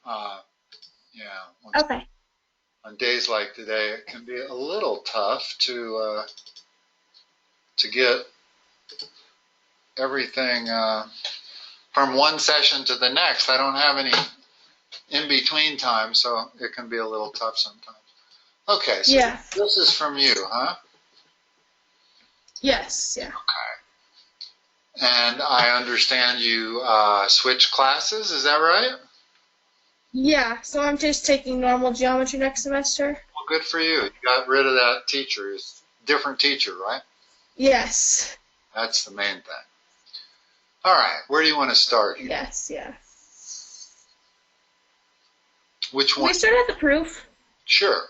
Yeah. Okay. On days like today, it can be a little tough to get everything from one session to the next. I don't have any in between time, so it can be a little tough sometimes. Okay, so Yeah. this is from you, huh? Yes. Yeah. Okay. And I understand you switch classes, is that right? Yeah. So I'm just taking normal geometry next semester. Well, good for you. You got rid of that teacher. It's a different teacher, right? Yes. That's the main thing. All right, where do you want to start here? Yes. Yeah. Which Can one? we start at the proof? Sure.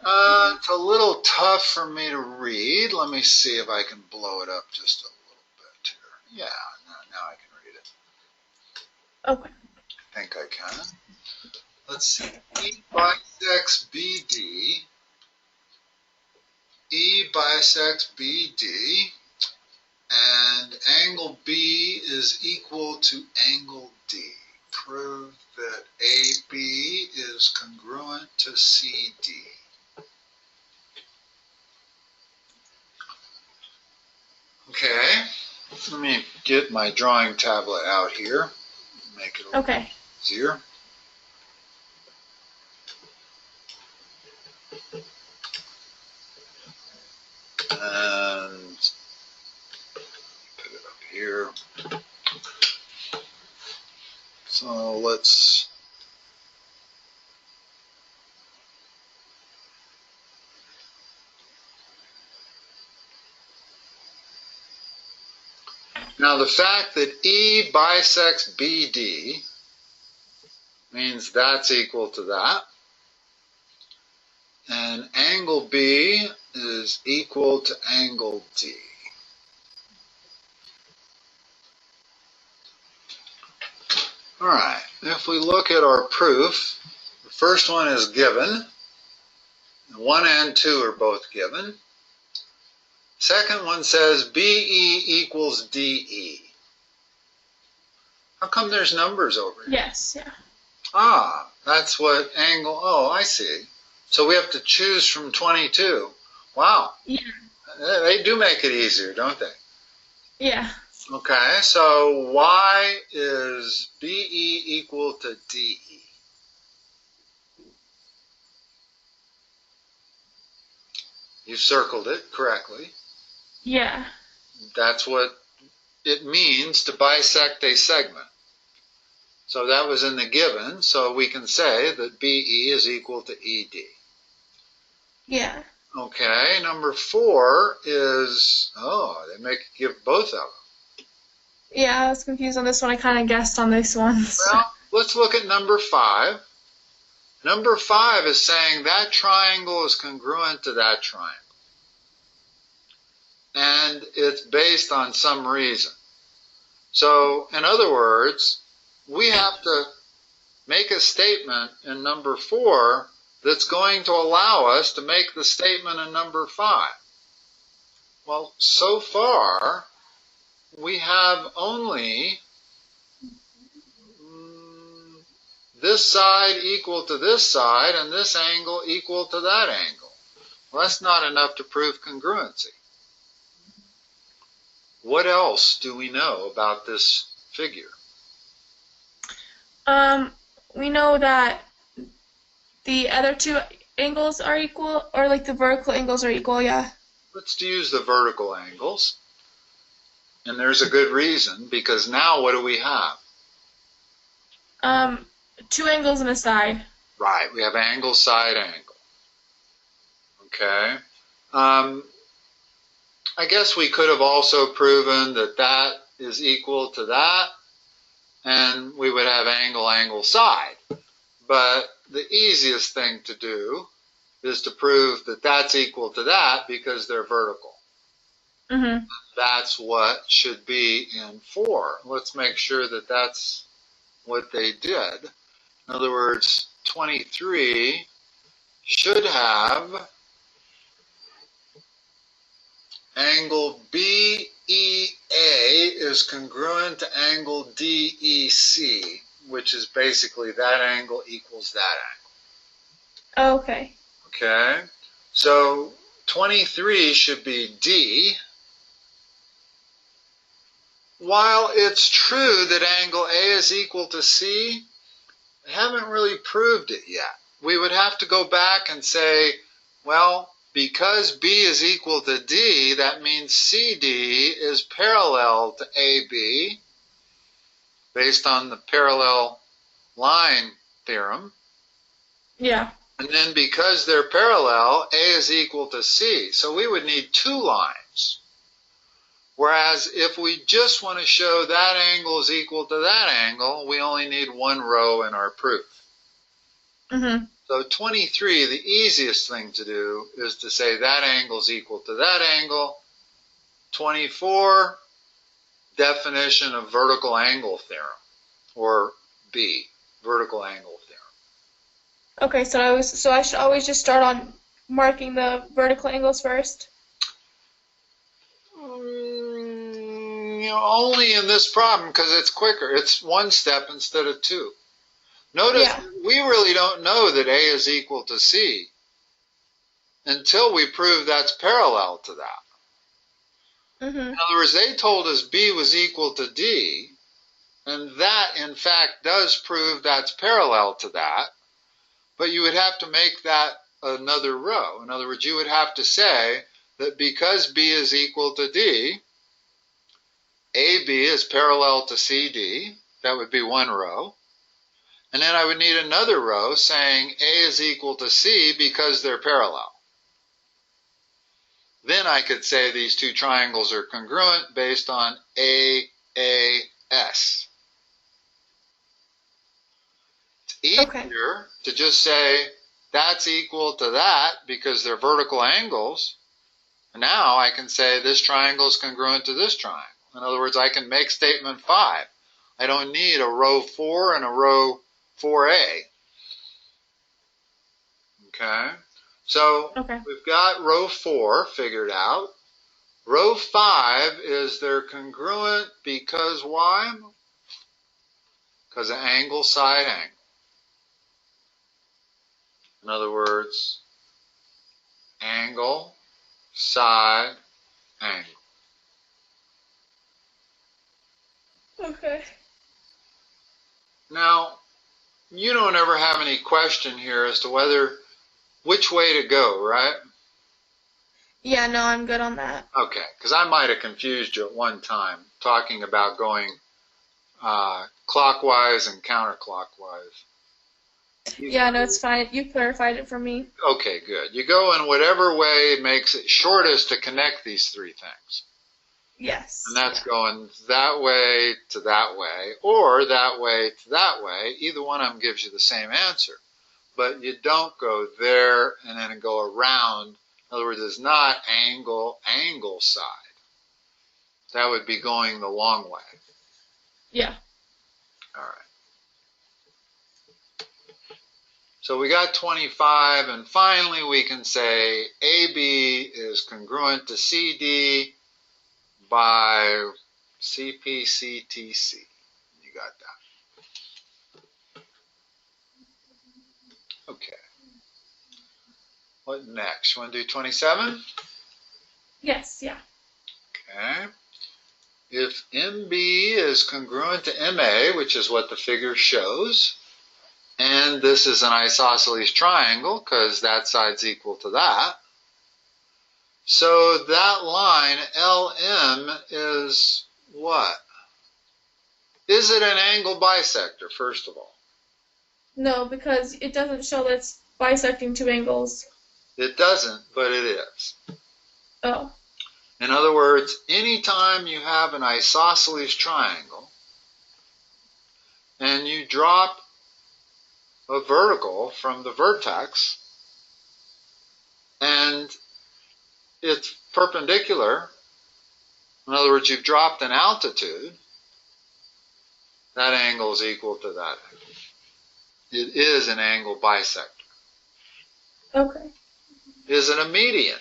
It's a little tough for me to read. Let me see if I can blow it up just a little bit here. Yeah, now I can read it. Okay. I think I can. Let's see. E bisects BD. E bisects BD. And angle B is equal to angle D. Prove that AB is congruent to CD. Okay, let me get my drawing tablet out here. Make it a little easier. And put it up here. So let's now the fact that E bisects BD means that's equal to that. And angle B is equal to angle D. All right, if we look at our proof, the first one is given. 1 and 2 are both given. Second one says BE equals DE. How come there's numbers over here? Yes. Yeah. Ah, that's what angle, oh, I see. So we have to choose from 22. Wow. Yeah. They do make it easier, don't they? Yeah. Okay, so y is BE equal to DE. You circled it correctly. Yeah. That's what it means to bisect a segment. So that was in the given, so we can say that BE is equal to ED. Yeah. Okay, number 4 is, oh, they give both of them. Yeah, I was confused on this one. I kind of guessed on this one. So. Well, let's look at number 5. Number 5 is saying that triangle is congruent to that triangle. And it's based on some reason. So, in other words, we have to make a statement in number 4 that's going to allow us to make the statement in number 5. Well, so far, we have only this side equal to this side and this angle equal to that angle. Well, that's not enough to prove congruency. What else do we know about this figure? We know that the other two angles are equal, or like the vertical angles are equal, yeah. Let's use the vertical angles. And there's a good reason, because now what do we have? 2 angles and a side. Right, we have angle, side, angle. Okay. I guess we could have also proven that that is equal to that, and we would have angle, angle, side. But the easiest thing to do is to prove that that's equal to that because they're vertical. Mm-hmm. That's what should be in 4. Let's make sure that that's what they did. In other words, 23 should have angle BEA is congruent to angle DEC. which is basically that angle equals that Oh, okay. angle. Okay? So 23 should be D. While it's true that angle A is equal to C, I haven't really proved it yet. We would have to go back and say, well, because B is equal to D, that means CD is parallel to AB, based on the parallel line theorem. Yeah. And then because they're parallel, A is equal to C. So we would need two lines. Whereas if we just want to show that angle is equal to that angle, we only need one row in our proof. Mm-hmm. So 23, the easiest thing to do is to say that angle is equal to that angle. 24, definition of vertical angle theorem, or B, vertical angle theorem. Okay, so I should always just start on marking the vertical angles first? Only in this problem because it's quicker. It's one step instead of two. Notice we really don't know that A is equal to C until we prove that's parallel to that. Mm-hmm. In other words, they told us B was equal to D, and that, in fact, does prove that's parallel to that, but you would have to make that another row. In other words, you would have to say that because B is equal to D, AB is parallel to CD. That would be one row. And then I would need another row saying A is equal to C because they're parallel. Then I could say these two triangles are congruent based on AAS. It's easier to just say that's equal to that because they're vertical angles. And now I can say this triangle is congruent to this triangle. In other words, I can make statement 5. I don't need a row 4 and a row 4A. Okay? So we've got row 4 figured out. Row 5 is they're congruent because why? Because of angle, side, angle. In other words, angle, side, angle. Okay. Now, you don't ever have any question here as to which way to go, right? Yeah, no, I'm good on that. Okay, because I might have confused you at one time talking about going clockwise and counterclockwise. Yeah, no, it's fine. You clarified it for me. Okay, good. You go in whatever way makes it shortest to connect these three things. Yes. And that's going that way to that way, or that way to that way. Either one of them gives you the same answer. But you don't go there and then go around. In other words, it's not angle, side. That would be going the long way. Yeah. All right. So we got 25, and finally we can say AB is congruent to CD by CPCTC. You got that. Okay. What next? You want to do 27? Yes, yeah. Okay. If MB is congruent to MA, which is what the figure shows, and this is an isosceles triangle because that side's equal to that, so that line LM is what? Is it an angle bisector, first of all? No, because it doesn't show that it's bisecting two angles. It doesn't, but it is. Oh. In other words, anytime you have an isosceles triangle and you drop a vertical from the vertex and it's perpendicular, in other words, you've dropped an altitude, that angle is equal to that angle. It is an angle bisector. Okay. Is it a median?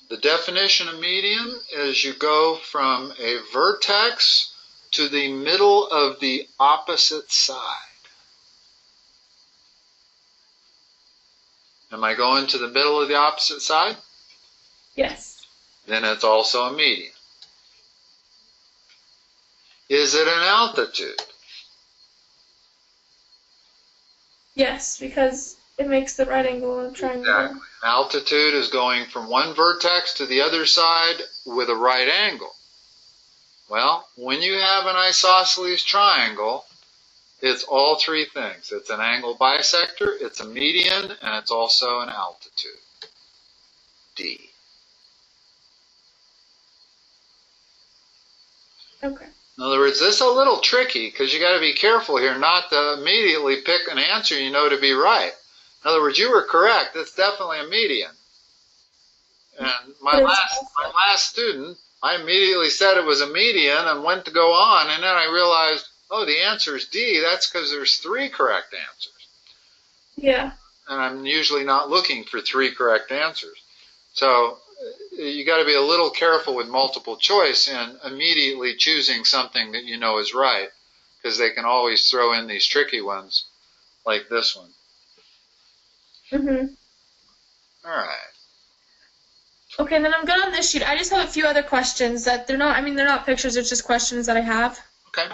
The definition of median is you go from a vertex to the middle of the opposite side. Am I going to the middle of the opposite side? Yes. Then it's also a median. Is it an altitude? Yes, because it makes the right angle in a triangle. Exactly. Altitude is going from one vertex to the other side with a right angle. Well, when you have an isosceles triangle, it's all three things. It's an angle bisector, it's a median, and it's also an altitude. D. Okay. In other words, this is a little tricky because you got to be careful here not to immediately pick an answer you know to be right. In other words, you were correct. It's definitely a median. And my last student, I immediately said it was a median and went to go on, and then I realized, oh, the answer is D. That's because there's three correct answers. Yeah. And I'm usually not looking for three correct answers. So you got to be a little careful with multiple choice and immediately choosing something that you know is right, because they can always throw in these tricky ones like this one. Mhm. All right. Okay, then I'm good on this sheet. I just have a few other questions that they're not pictures, it's just questions that I have. Okay.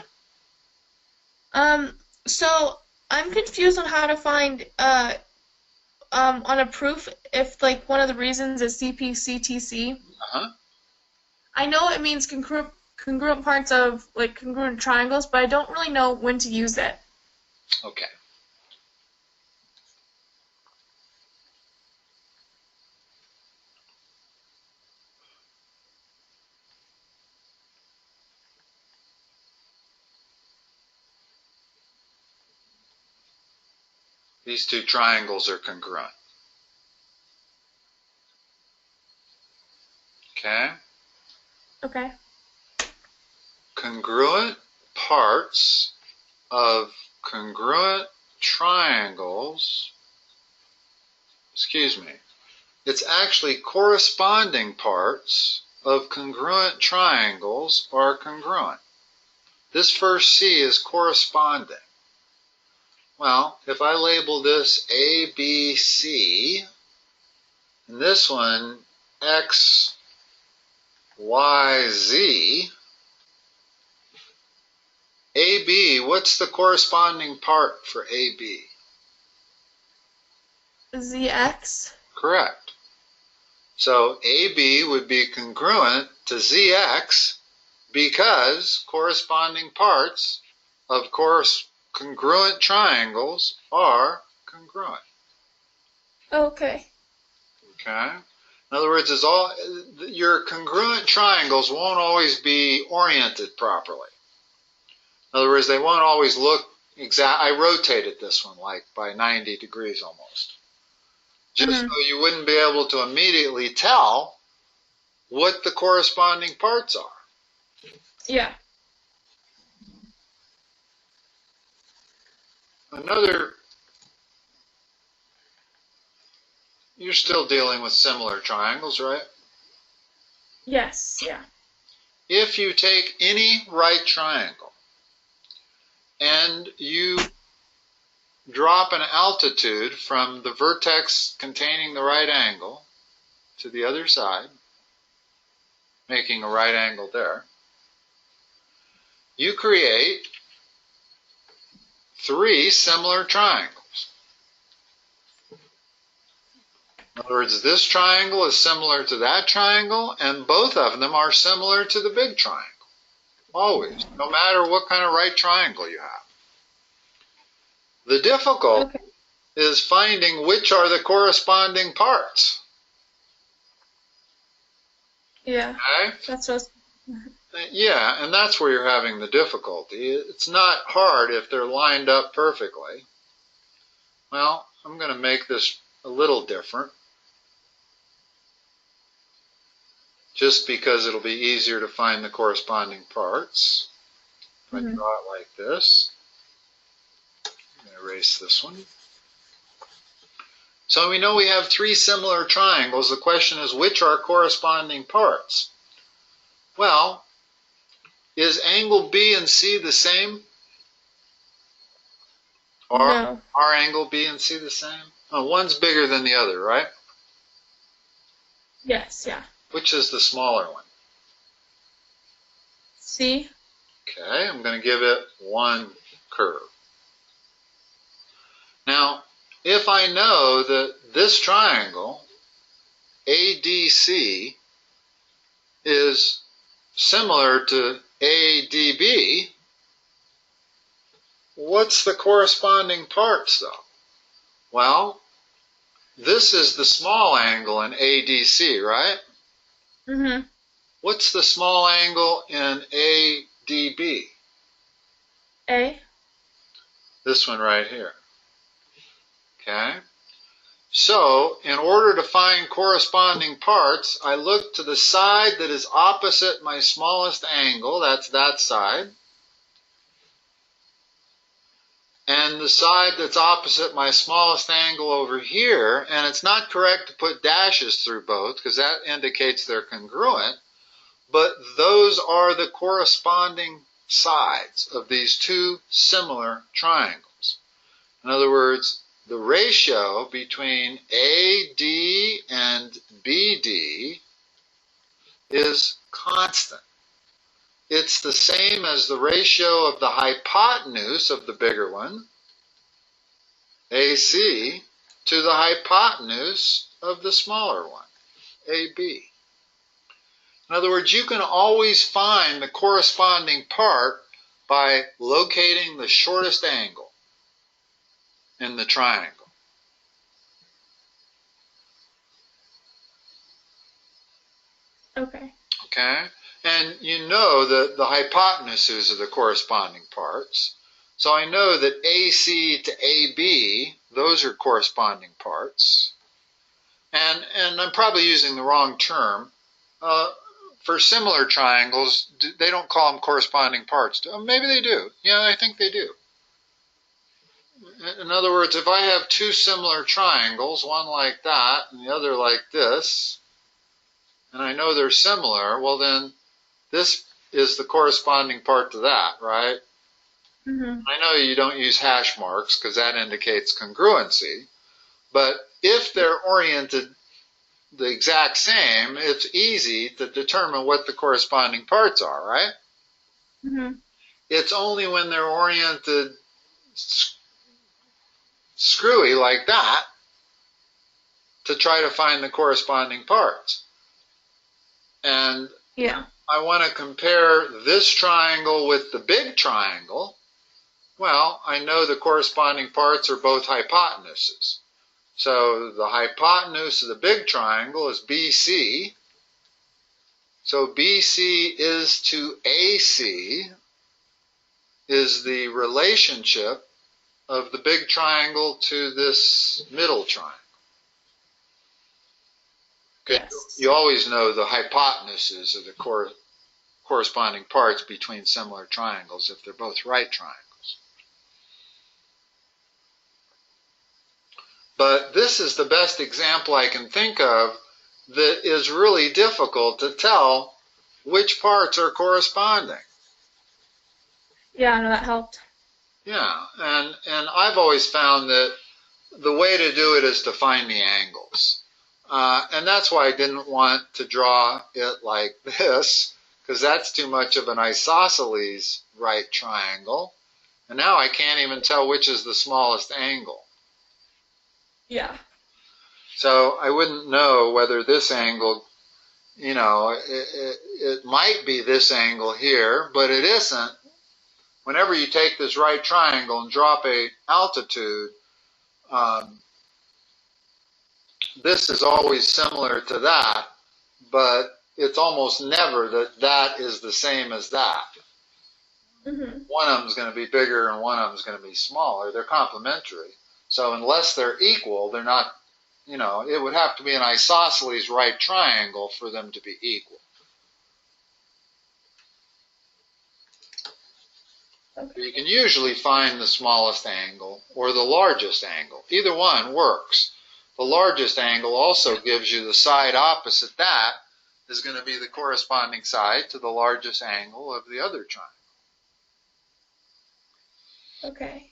So I'm confused on how to find on a proof if like one of the reasons is CP/CTC. Uh-huh. I know it means congruent parts of like congruent triangles, but I don't really know when to use it. Okay. These two triangles are congruent. Okay? Okay. Congruent parts of congruent triangles, excuse me, it's actually corresponding parts of congruent triangles are congruent. This first C is corresponding. Well, if I label this A, B, C, and this one X, Y, Z, AB, what's the corresponding part for AB? ZX. Correct. So AB would be congruent to ZX because corresponding parts of congruent triangles are congruent. Okay. Okay? In other words, your congruent triangles won't always be oriented properly. In other words, they won't always look exact. I rotated this one like by 90 degrees almost. Just so you wouldn't be able to immediately tell what the corresponding parts are. Yeah. You're still dealing with similar triangles, right? Yes, yeah. If you take any right triangle and you drop an altitude from the vertex containing the right angle to the other side, making a right angle there, you create three similar triangles. In other words, this triangle is similar to that triangle, and both of them are similar to the big triangle. Always, no matter what kind of right triangle you have. The difficult is finding which are the corresponding parts. Yeah. Okay? That's what Yeah, and that's where you're having the difficulty. It's not hard if they're lined up perfectly. Well, I'm going to make this a little different, just because it'll be easier to find the corresponding parts. If I draw it like this, I'm going to erase this one. So we know we have three similar triangles. The question is, which are corresponding parts? Well, is angle B and C the same? Or No. are angle B and C the same? Oh, one's bigger than the other, right? Yes, yeah. Which is the smaller one? C. Okay, I'm going to give it one curve. Now, if I know that this triangle, ADC, is similar to ADB, what's the corresponding parts, though? Well, this is the small angle in ADC, right? Mm-hmm. What's the small angle in ADB? A. This one right here. Okay? So, in order to find corresponding parts, I look to the side that is opposite my smallest angle, that's that side, and the side that's opposite my smallest angle over here, and it's not correct to put dashes through both because that indicates they're congruent, but those are the corresponding sides of these two similar triangles. In other words, the ratio between AD and BD is constant. It's the same as the ratio of the hypotenuse of the bigger one, AC, to the hypotenuse of the smaller one, AB. In other words, you can always find the corresponding part by locating the shortest angle in the triangle. Okay. Okay? And you know that the hypotenuses are the corresponding parts. So I know that AC to AB, those are corresponding parts. And I'm probably using the wrong term. For similar triangles, they don't call them corresponding parts. Maybe they do. Yeah, I think they do. In other words, if I have two similar triangles, one like that and the other like this, and I know they're similar, well then this is the corresponding part to that, right? Mm-hmm. I know you don't use hash marks because that indicates congruency, but if they're oriented the exact same, it's easy to determine what the corresponding parts are, right? Mm-hmm. It's only when they're oriented screwy like that to try to find the corresponding parts. And Yeah. I want to compare this triangle with the big triangle. Well, I know the corresponding parts are both hypotenuses. So the hypotenuse of the big triangle is BC. So BC is to AC is the relationship of the big triangle to this middle triangle. Okay. Yes. You always know the hypotenuses are the corresponding parts between similar triangles if they're both right triangles. But this is the best example I can think of that is really difficult to tell which parts are corresponding. Yeah, no, that helped. Yeah, and I've always found that the way to do it is to find the angles. And that's why I didn't want to draw it like this, because that's too much of an isosceles right triangle. And now I can't even tell which is the smallest angle. Yeah. So I wouldn't know whether this angle, it might be this angle here, but it isn't. Whenever you take this right triangle and drop a altitude, this is always similar to that, but it's almost never that that is the same as that. Mm-hmm. One of them is going to be bigger and one of them is going to be smaller. They're complementary. So unless they're equal, they're not, it would have to be an isosceles right triangle for them to be equal. Okay. You can usually find the smallest angle or the largest angle. Either one works. the largest angle also gives you the side opposite that is going to be the corresponding side to the largest angle of the other triangle. Okay.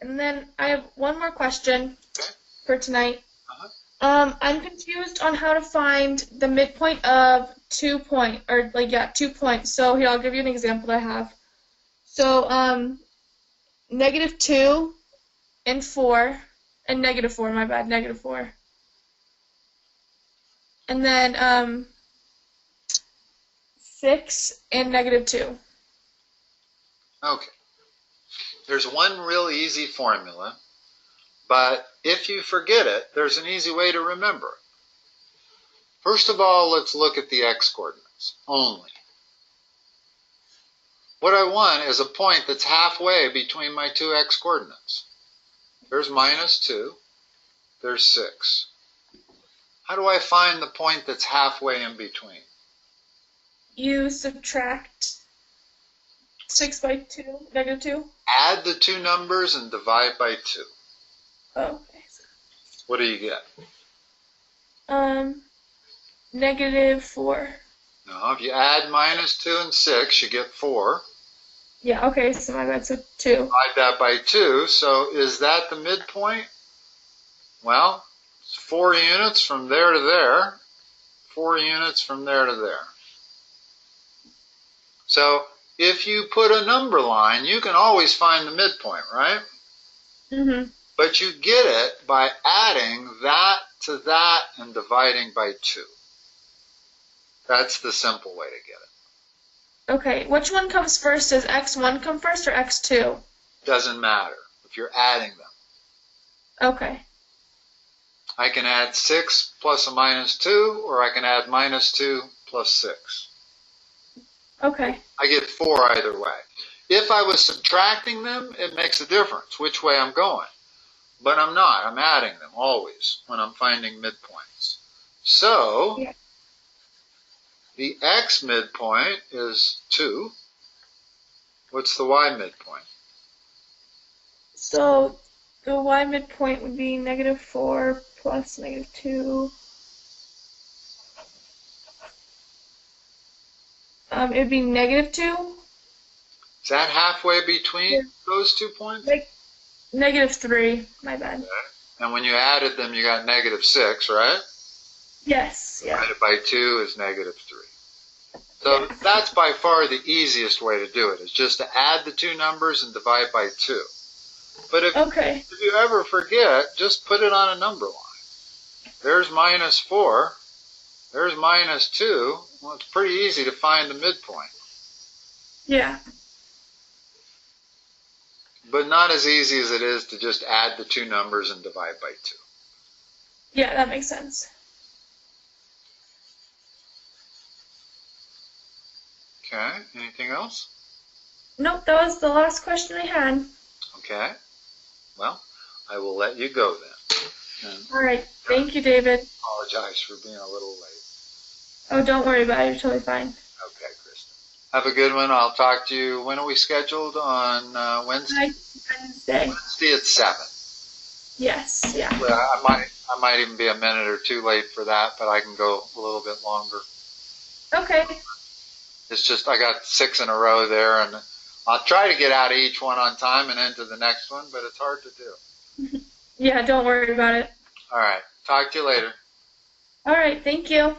And then I have one more question Okay. for tonight. Uh-huh. I'm confused on how to find the midpoint of 2 points. So here, I'll give you an example that I have. So, -2 and 4, and -4, my bad, -4. And then, 6 and -2. Okay. There's one real easy formula, but if you forget it, there's an easy way to remember it. First of all, let's look at the x-coordinates only. What I want is a point that's halfway between my two x-coordinates. There's -2, there's 6. How do I find the point that's halfway in between? You subtract 6 by 2, -2. Add the two numbers and divide by 2. Oh, okay. What do you get? -4. No, if you add -2 and 6, you get 4. Yeah, okay, so my bad, so 2. Divide that by 2, so is that the midpoint? Well, it's 4 units from there to there, 4 units from there to there. So if you put a number line, you can always find the midpoint, right? Mm-hmm. But you get it by adding that to that and dividing by 2. That's the simple way to get it. Okay, which one comes first? Does x1 come first or x2? Doesn't matter if you're adding them. Okay. I can add 6 plus a -2, or I can add -2 plus 6. Okay. I get 4 either way. If I was subtracting them, it makes a difference which way I'm going. But I'm not. I'm adding them always when I'm finding midpoints. So, Yeah. the x midpoint is 2. What's the y midpoint? So the y midpoint would be -4 plus -2. It would be -2. Is that halfway between Yeah. those 2 points? Like -3. My bad. Okay. And when you added them, you got -6, right? Yes. Yeah. Divided by 2 is -3. So that's by far the easiest way to do it, is just to add the two numbers and divide by 2. But if you ever forget, just put it on a number line. There's -4. There's -2. Well, it's pretty easy to find the midpoint. Yeah. But not as easy as it is to just add the two numbers and divide by 2. Yeah, that makes sense. Okay, anything else? Nope, that was the last question I had. Okay, well, I will let you go then. And All right, thank you, David. apologize for being a little late. Oh, don't worry about it. You're totally fine. Okay, Kristen. Have a good one. I'll talk to you. When are we scheduled? On Wednesday? Wednesday. Wednesday at 7. Yes, yeah. Well, I might even be a minute or two late for that, but I can go a little bit longer. Okay. It's just I got 6 in a row there, and I'll try to get out of each one on time and into the next one, but it's hard to do. Yeah, don't worry about it. All right. Talk to you later. All right, thank you.